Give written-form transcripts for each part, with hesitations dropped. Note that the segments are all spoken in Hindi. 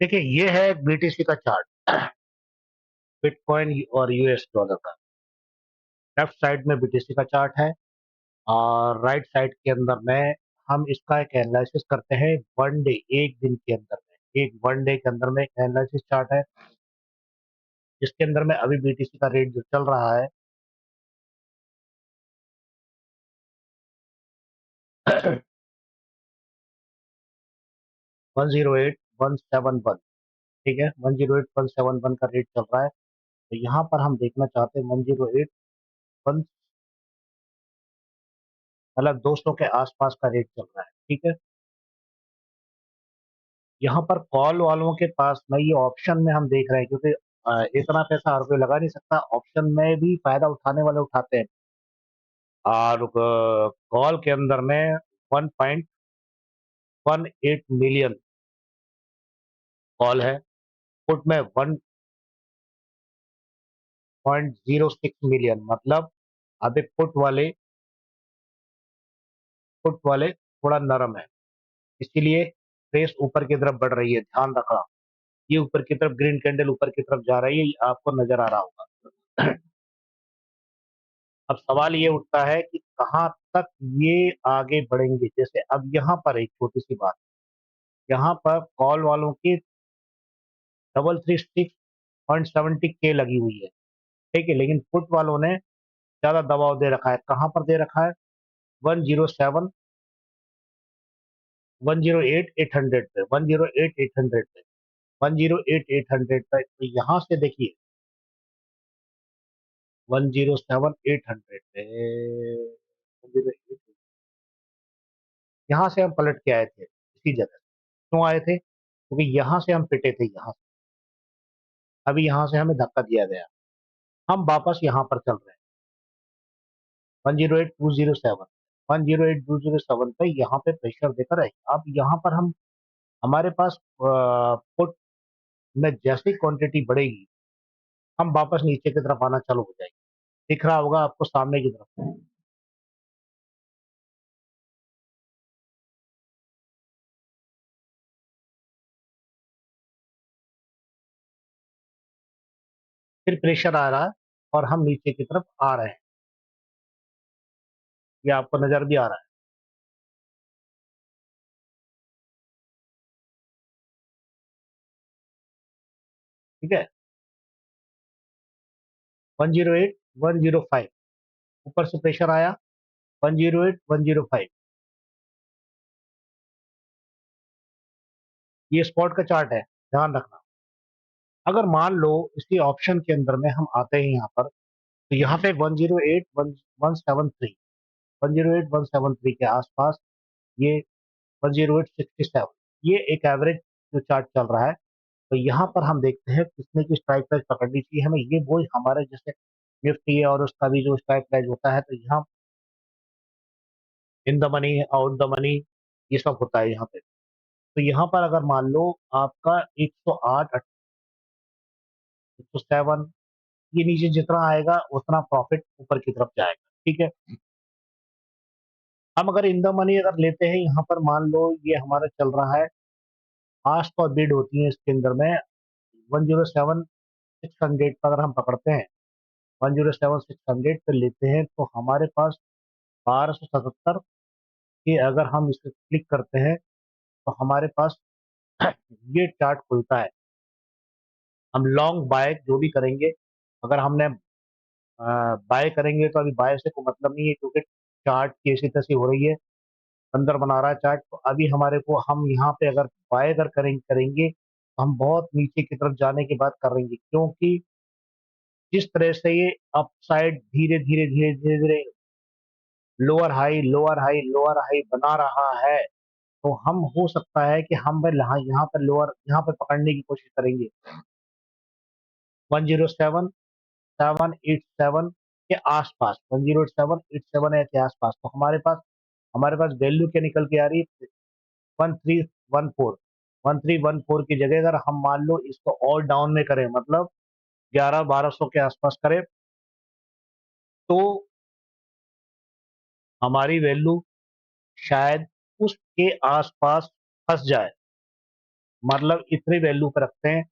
देखिए ये है बीटीसी का चार्ट बिटकॉइन और यूएस डॉलर का। लेफ्ट साइड में बीटीसी का चार्ट है और राइट साइड के अंदर में हम इसका एक एनालिसिस करते हैं वन डे, एक दिन के अंदर में, एक वन डे के अंदर में एक एनालिसिस चार्ट है जिसके अंदर में अभी बीटीसी का रेट जो चल रहा है 108,171। ठीक है, 108,171 का रेट चल रहा है। तो यहाँ पर हम देखना चाहते हैं 108,1, मतलब 200 के आसपास का रेट चल रहा है। ठीक है, यहाँ पर कॉल वालों के पास में ये ऑप्शन में हम देख रहे हैं, क्योंकि इतना पैसा हर कोई लगा नहीं सकता। ऑप्शन में भी फायदा उठाने वाले उठाते हैं। और कॉल के अंदर में 1.18 मिलियन कॉल है। पुट में 1.06 मिलियन, मतलब अभी पुट वाले थोड़ा नरम है, इसीलिए प्रेस ऊपर की तरफ बढ़ रही है। ध्यान रखना, ये ऊपर की तरफ ग्रीन कैंडल ऊपर की तरफ जा रही है, ये आपको नजर आ रहा होगा। अब सवाल ये उठता है कि कहाँ तक ये आगे बढ़ेंगे। जैसे अब यहाँ पर एक छोटी सी बात, यहाँ पर कॉल वालों की 336.70 के लगी हुई है। ठीक है, लेकिन पुट वालों ने ज्यादा दबाव दे रखा है। कहाँ पर दे रखा है? 107, 108,800 पे, 108,800 पे, 108,800 पे। तो यहाँ से देखिए 107,800 पे, 108, यहाँ से हम पलट के आए थे इसी जगह। क्यों आए थे? क्योंकि यहाँ से हम पिटे थे, यहाँ से। अभी यहाँ से हमें धक्का दिया गया, हम वापस यहाँ पर चल रहे हैं 108,207, 108,207 पे। यहाँ पे प्रेशर देकर है। अब यहाँ पर हम, हमारे पास पुट में जैसी क्वांटिटी बढ़ेगी, हम वापस नीचे की तरफ आना चालू हो जाएगी। दिख रहा होगा आपको सामने की तरफ। फिर प्रेशर आ रहा है और हम नीचे की तरफ आ रहे हैं। ये आपको नजर भी आ रहा है। ठीक है, 108,105 ऊपर से प्रेशर आया, 108,105। ये स्पॉट का चार्ट है, ध्यान रखना। अगर मान लो इसी ऑप्शन के अंदर में हम आते हैं यहाँ पर, तो यहाँ पे 108,173, 108,173 के आसपास, ये 108,67, ये एक एवरेज जो चार्ट चल रहा है। तो यहाँ पर हम देखते हैं किसने की स्ट्राइक प्राइस पकड़नी चाहिए हमें। ये वो हमारे जैसे निफ्टी है और उसका भी जो स्ट्राइक प्राइस होता है, तो यहाँ in the money, out the money, ये सब होता है यहाँ पे। तो यहाँ पर अगर मान लो आपका 108, 107, ये नीचे जितना आएगा उतना प्रॉफिट ऊपर की तरफ जाएगा। ठीक है, हम अगर इन द मनी अगर लेते हैं, यहाँ पर मान लो ये हमारा चल रहा है, आस्ट और बिड होती है इसके अंदर में 107,600 का अगर हम पकड़ते हैं, 107,600 पे लेते हैं, तो हमारे पास 1277 के अगर हम इसे क्लिक करते हैं, तो हमारे पास ये चार्ट खुलता है। हम लॉन्ग बाय जो भी करेंगे, अगर हमने बाय करेंगे तो अभी बाय से कोई मतलब नहीं है, क्योंकि चार्ट की ऐसी तैसी हो रही है, अंदर बना रहा है चार्ट। तो अभी हमारे को, हम यहाँ पे अगर बाय अगर करेंगे तो हम बहुत नीचे की तरफ जाने की बात करेंगे, क्योंकि जिस तरह से ये अपसाइड धीरे धीरे धीरे धीरे धीरे lower high lower high lower high बना रहा है, तो हम हो सकता है कि हम भाई यहाँ पर लोअर, यहाँ पर पकड़ने की कोशिश करेंगे 107,787 के आसपास, 107,878 के आसपास। तो हमारे पास वैल्यू क्या निकल के आ रही है? 1314, 1314 की जगह अगर हम मान लो इसको और डाउन में करें, मतलब 11-1200 के आसपास करें, तो हमारी वैल्यू शायद उसके आसपास फंस जाए। मतलब इतनी वैल्यू पे रखते हैं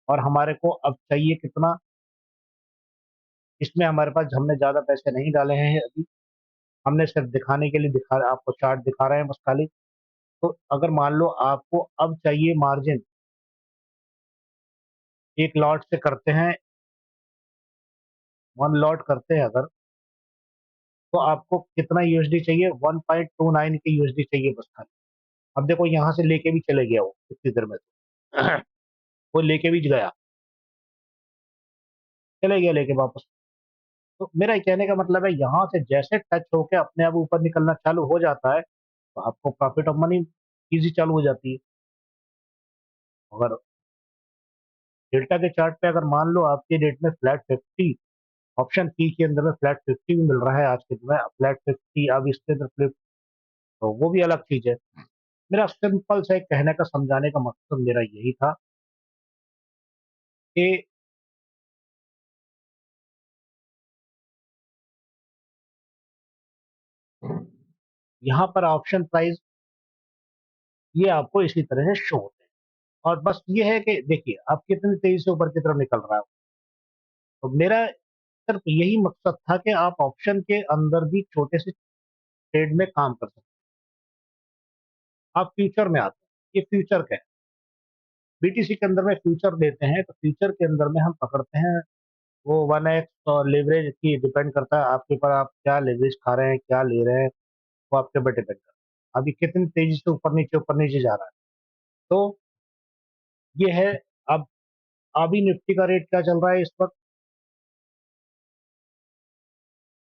और हमारे को अब चाहिए कितना, इसमें हमारे पास हमने ज़्यादा पैसे नहीं डाले हैं अभी, हमने सिर्फ दिखाने के लिए दिखा आपको चार्ट दिखा रहे हैं बस खाली। तो अगर मान लो आपको अब चाहिए मार्जिन, एक लॉट से करते हैं, वन लॉट करते हैं अगर, तो आपको कितना यूएसडी चाहिए, 1.29 के यूएसडी चाहिए बस खाली। अब देखो यहाँ से लेके भी चले गया वो इतनी देर में तो वो लेके भी गया, चले गया लेके वापस। तो मेरा ये कहने का मतलब है यहाँ से जैसे टच होके अपने आप ऊपर निकलना चालू हो जाता है तो आपको प्रॉफिट ऑफ मनी इजी चालू हो जाती है। अगर डेल्टा के चार्ट पे अगर मान लो आपके डेट में फ्लैट 50 ऑप्शन पी के अंदर में फ्लैट 50 भी मिल रहा है आज के दिन में, फ्लैट 50 अब इसके अंदर फ्लिप, तो वो भी अलग चीज है। मेरा सिंपल सा एक कहने का समझाने का मकसद मेरा यही था कि यहाँ पर ऑप्शन प्राइस ये आपको इसी तरह से शो होते हैं, और बस ये है कि देखिए आप कितनी तेजी से ऊपर की तरफ निकल रहा है। तो मेरा सिर्फ यही मकसद था कि आप ऑप्शन के अंदर भी छोटे से ट्रेड में काम कर सकते हैं। आप फ्यूचर में आते हैं, ये फ्यूचर का है, बीटीसी के अंदर में फ्यूचर लेते हैं तो फ्यूचर के अंदर में हम पकड़ते हैं वो 1x और लेवरेज की डिपेंड करता है आपके ऊपर, आप क्या लेवरेज खा रहे हैं क्या ले रहे हैं, वो आपके ऊपर डिपेंड करता है अभी कितनी तेजी से ऊपर नीचे जा रहा है। तो ये है। अब अभी निफ्टी का रेट क्या चल रहा है इस वक्त,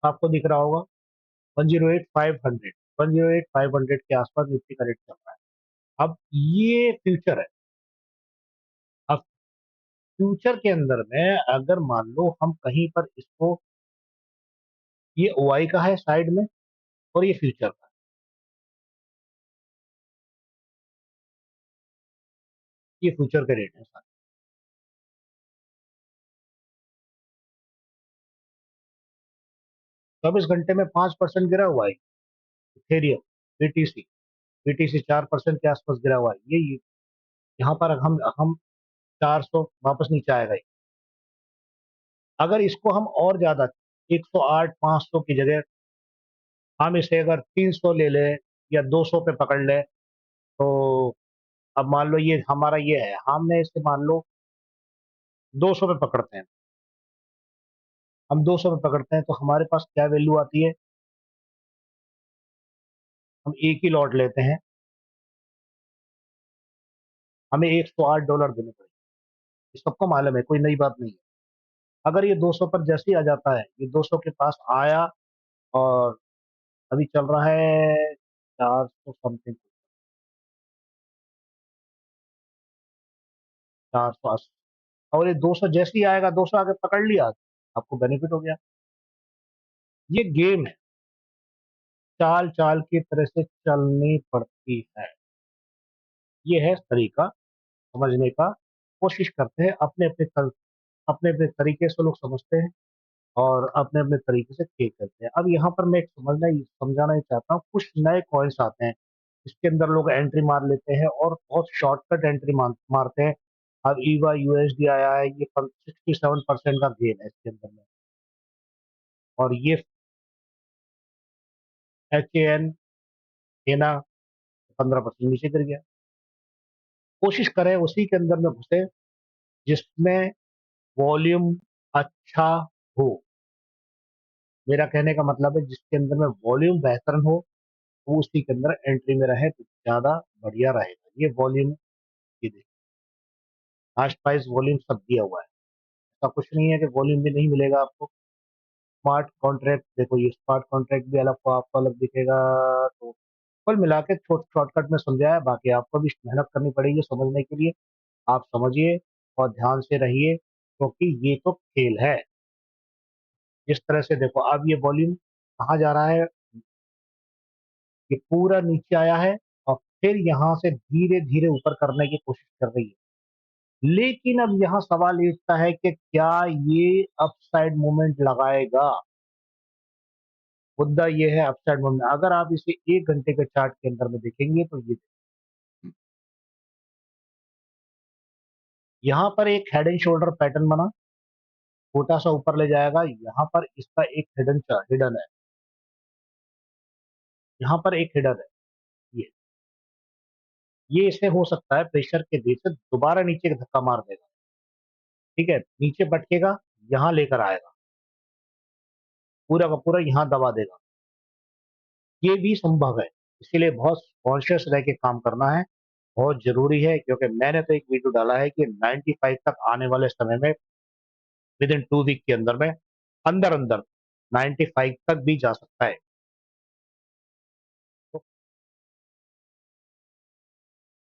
आपको दिख रहा होगा 108,500, 108,500 के आसपास निफ्टी का रेट चल रहा है। अब ये फ्यूचर है। अब फ्यूचर के अंदर में अगर मान लो हम कहीं पर इसको, ये ओआई का है साइड में और ये फ्यूचर का, 24 घंटे में 5% गिरा हुआ है इथेरियम, बीटीसी, बीटीसी 4% के आसपास गिरा हुआ है ये यहाँ पर हम 400 वापस नीचे आएगा ये। अगर इसको हम और ज्यादा 108 500 की जगह हम इसे अगर 300 ले लें या 200 पे पकड़ लें, तो अब मान लो ये हमारा ये है, हमने इसे मान लो 200 पे पकड़ते हैं, हम 200 पे पकड़ते हैं तो हमारे पास क्या वैल्यू आती है, हम एक ही लॉट लेते हैं, हमें $108 देने पड़ेंगे। ये सबको मालूम है, कोई नई बात नहीं है। अगर ये 200 पर जैसे ही आ जाता है, ये 200 के पास आया और अभी चल रहा है 400 समथिंग, 480, और ये 200 जैसे ही आएगा 200 आगे पकड़ लिया, आपको बेनिफिट हो गया। ये गेम है, चाल चाल की तरह से चलनी पड़ती है, ये है तरीका समझने का। कोशिश करते हैं अपने अपने तरीके से लोग समझते हैं और अपने अपने तरीके से खेल करते हैं। अब यहाँ पर मैं एक समझाना ही चाहता हूँ, कुछ नए कॉइन्स आते हैं इसके अंदर लोग एंट्री मार लेते हैं और बहुत शॉर्टकट एंट्री मारते हैं। अब ईवा यूएसडी आया है, ये 67% का गेन है इसके अंदर में, और ये HAN हेना 15% नीचे गिर गया। कोशिश करें उसी के अंदर में घुसे जिसमें वॉल्यूम अच्छा हो, मेरा कहने का मतलब है जिसके अंदर में वॉल्यूम बेहतर हो वो उसी के अंदर एंट्री में रहे तो ज्यादा बढ़िया रहेगा। ये वॉल्यूम, ये देखिए लास्ट प्राइस वॉल्यूम सब दिया हुआ है, ऐसा कुछ नहीं है कि वॉल्यूम भी नहीं मिलेगा आपको। स्मार्ट कॉन्ट्रैक्ट देखो, ये स्मार्ट कॉन्ट्रैक्ट भी अलग को आपको अलग दिखेगा। तो कुल मिला के शॉर्टकट में समझाया है, बाकी आपको भी मेहनत करनी पड़ेगी समझने के लिए। आप समझिए और ध्यान से रहिए क्योंकि ये तो खेल है। जिस तरह से देखो अब ये वॉल्यूम कहाँ जा रहा है, ये पूरा नीचे आया है और फिर यहाँ से धीरे धीरे ऊपर करने की कोशिश कर रही है। लेकिन अब यहाँ सवाल ये उठता है कि क्या ये अपसाइड मूवमेंट लगाएगा, मुद्दा ये है अपसाइड मूवमेंट। अगर आप इसे 1 घंटे के चार्ट के अंदर में देखेंगे तो ये यहाँ पर एक हेड एंड शोल्डर पैटर्न बना, छोटा सा ऊपर ले जाएगा, यहाँ पर इसका एक हिडन है, यहाँ पर एक हिडन है। ये ये इसे हो सकता है प्रेशर के देर से दोबारा नीचे धक्का मार देगा। ठीक है, नीचे पटकेगा, यहाँ लेकर आएगा, पूरा का पूरा यहाँ दबा देगा। ये भी संभव है, इसीलिए बहुत कॉन्शियस रह के काम करना है, बहुत जरूरी है। क्योंकि मैंने तो एक वीडियो डाला है कि 95 तक आने वाले समय में विद इन 2 वीक के अंदर में अंदर अंदर 95 तक भी जा सकता है।